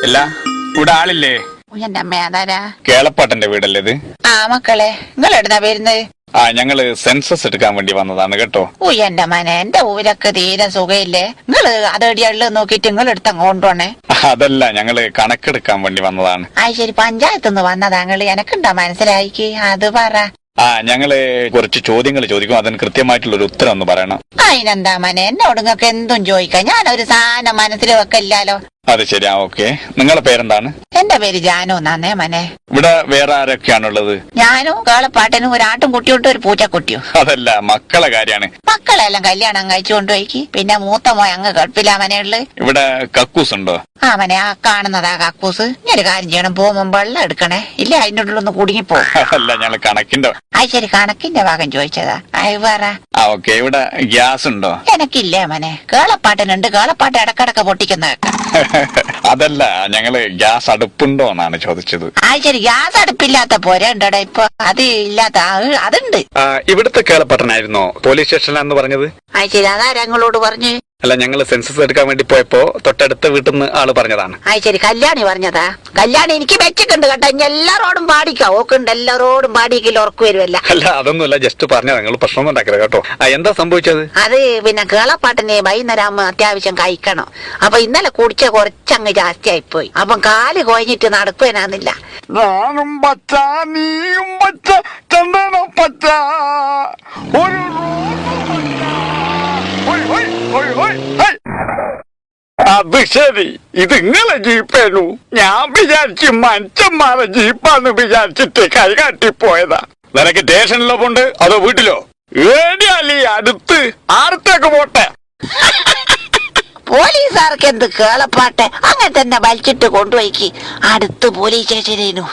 അല്ല ഇവിടെ ആളില്ലേ? എന്റെ അമ്മ അതാരാ? കേളപ്പാട്ടന്റെ വീടല്ലേ ഇത്? ആ മക്കളെ, നിങ്ങൾ എവിടുന്നാ വരുന്നത്? ഞങ്ങള് സെൻസസ് എടുക്കാൻ വേണ്ടി വന്നതാണ് കേട്ടോ. എന്റെ മനെ, എന്റെ ഊരൊക്കെ തീരെ സുഖയില്ലേ? നിങ്ങള് അതെടിയുള്ള നോക്കിട്ട് നിങ്ങൾ എടുത്ത കൊണ്ടുപോണേ. അതല്ല, ഞങ്ങള് കണക്കെടുക്കാൻ വേണ്ടി വന്നതാണ്. ശരി, പഞ്ചായത്തുനിന്ന് വന്നതാ നിങ്ങള്? എനക്കുണ്ടോ മനസ്സിലായിക്ക്? അത് പറ. ഞങ്ങള് കുറച്ച് ചോദ്യങ്ങൾ ചോദിക്കും, അതിന് കൃത്യമായിട്ടുള്ള ഒരു ഉത്തരം ഒന്ന് പറയണം. അതിനെന്താ മനെ, എന്നോട് നിങ്ങൾക്ക് എന്തും ചോദിക്കാം. ഞാനൊരു സാധനം മനസ്സിൽ വെക്കില്ലാലോ. അത് ശരിയാ, ഓക്കെ. നിങ്ങളുടെ പേരെന്താണ്? എന്റെ പേര് ജാനു എന്നാന്നേ മനെ. ഇവിടെ വേറെ ആരൊക്കെയാണുള്ളത്? ഞാനും കേളപ്പാട്ടനും ഒരു ആട്ടും കുട്ടിയോട്ട് ഒരു പൂച്ചക്കുട്ടിയോ. അതല്ല, മക്കളെ കാര്യാണ്. മക്കളെല്ലാം കല്യാണം കഴിച്ചു കൊണ്ടുപോയിക്ക്. പിന്നെ മൂത്ത മോൻ അങ്ങ് ഗൾഫിലാ മനെയുള്ളു. ഇവിടെ കക്കൂസ് ഉണ്ടോ? മനെ, ആ കാണുന്നതാ കക്കൂസ്. ഞാൻ ഒരു കാര്യം ചെയ്യണം, പോകുമ്പോ വെള്ളം എടുക്കണേ, ഇല്ല അതിന്റെ ഉള്ളിലൊന്ന് കുടുങ്ങിപ്പോ. അല്ല, ഞങ്ങള് കണക്കിന്റെ. ശരി, കണക്കിന്റെ ഭാഗം ചോദിച്ചതാ. പറ. ഓക്കെ. ഇവിടെ ഗ്യാസ് ഉണ്ടോ? എനക്കില്ലേ മനെ, കേളപ്പാട്ടനുണ്ട്. കേളപ്പാട്ട് ഇടക്കിടക്ക് പൊട്ടിക്കുന്ന അതല്ല, ഞങ്ങള് ഗ്യാസ് അടുപ്പുണ്ടോ എന്നാണ് ചോദിച്ചത്. ശരി, ഗ്യാസ് അടുപ്പില്ലാത്ത പോരണ്ടടാ ഇപ്പൊ. അത് ഇല്ലാത്ത അതുണ്ട്. ഇവിടുത്തെ കേളപ്പാട്ടനായിരുന്നോ പോലീസ് സ്റ്റേഷനിലാന്ന് പറഞ്ഞത്? ശരി, അതാരാ ഞങ്ങളോട് പറഞ്ഞു? അല്ല, ഞങ്ങള് സെൻസസ് എടുക്കാൻ വേണ്ടി പോയപ്പോ തൊട്ടടുത്ത വീട്ടിൽ നിന്ന് ആള് പറഞ്ഞതാണ്. ശരി, കല്യാണി പറഞ്ഞതാ. കല്യാണി എനിക്ക് വെച്ചിട്ടുണ്ട് കേട്ടോ. ഇനി എല്ലാരോടും പാടിക്കാ ഓക്കുണ്ട്, എല്ലാരോടും പാടിക്കൽ ഉറക്കു വരുമല്ല. അല്ല, അതൊന്നുമല്ല, ജസ്റ്റ് പറഞ്ഞതാ. നിങ്ങൾ പ്രശ്നമൊന്നും ഉണ്ടാക്കരുത് കേട്ടോ. എന്താ സംഭവിച്ചത്? അത് പിന്നെ കേളപ്പാട്ടിന് വൈകുന്നേരം അത്യാവശ്യം കഴിക്കണം. അപ്പൊ ഇന്നലെ കുടിച്ച കുറച്ചങ്ങ് ജാസ്തി ആയിപ്പോയി. അപ്പം കാല് കൊഴിഞ്ഞിട്ട് നടക്കുവാനാന്നില്ല. ഞാനും പച്ച, നീയും പച്ച, ചന്ദനം പച്ച, അത് ശരി, ഇത് നിങ്ങളെ ജീപ്പേനു. ഞാൻ വിചാരിച്ചു മനുഷ്യന്മാരെ ജീപ്പാന്ന് വിചാരിച്ചിട്ട് കൈ കാട്ടിപ്പോയതാ. നിനക്ക് സ്റ്റേഷനിലോ പോണ്ട് അതോ വീട്ടിലോ? ഏടിയാലി അടുത്ത് ആർത്തേക്ക് പോട്ടെ. പോലീസുകാർക്ക് എന്ത് കേളപ്പാട്ടെ, അങ്ങനെ തന്നെ വലിച്ചിട്ട് കൊണ്ടുപോയിക്ക് അടുത്ത് പോലീസ് സ്റ്റേഷനേനു.